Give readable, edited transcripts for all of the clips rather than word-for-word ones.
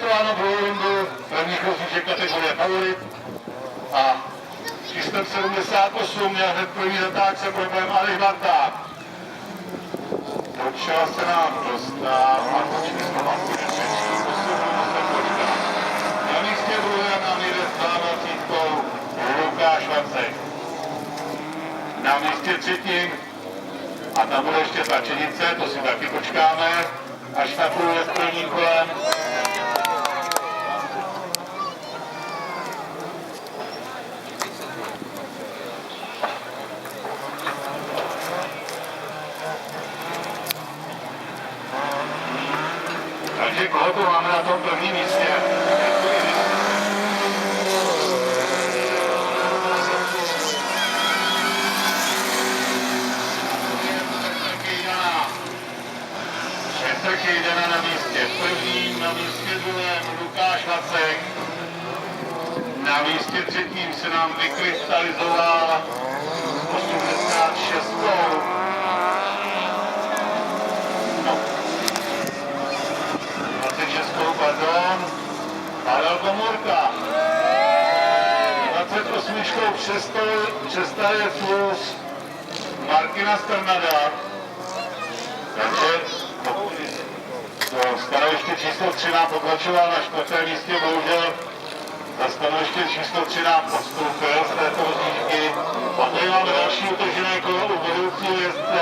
startováno v Rolingu, prvních rozjížděk kategorie favorit a číslem 78 měl hned první zatáčce problém Aleš Barták. Do čela se nám dostává číslo 23, na místě druhé nám jede s 22 Lukáš Vacek. Na místě třetím, a tam bude ještě ta čenice, to si taky počkáme, až napluje s prvním kolem. Takže koho tu máme na tom prvním místě? Kejdana na místě prvním, na místě druhém Lukáš Vacek. Na místě třetím se nám vykrystalizoval 86. No. 26, pardon. Pavel Komůrka. 28. přestaje plus Martina Strnada. Takže stanoviště číslo 3 nám pokračoval na 4. místě, bohužel za stanoviště číslo 3 nám postoupil z této rozjížďky. A tady máme další utržené kolo u vedoucího jezdce.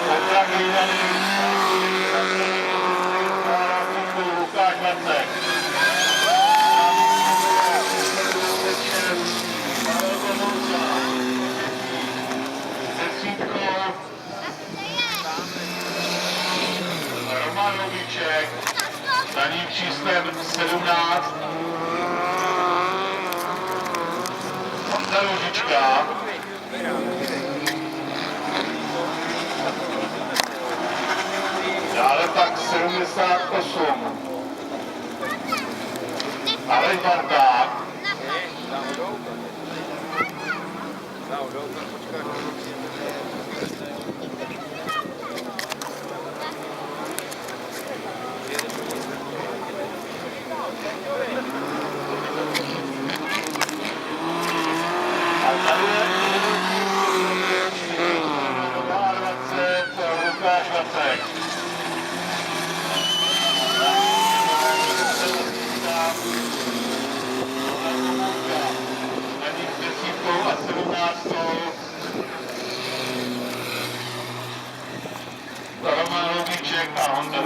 Petra Kejdaný, Lukáš Vacek. Roman Novíček, za ním číslem 17. Honza Růžička. Dále pak 78. Aleš Barták. Lukáš Vacek. Na nich 10 a 17. Roman Novíček a Honza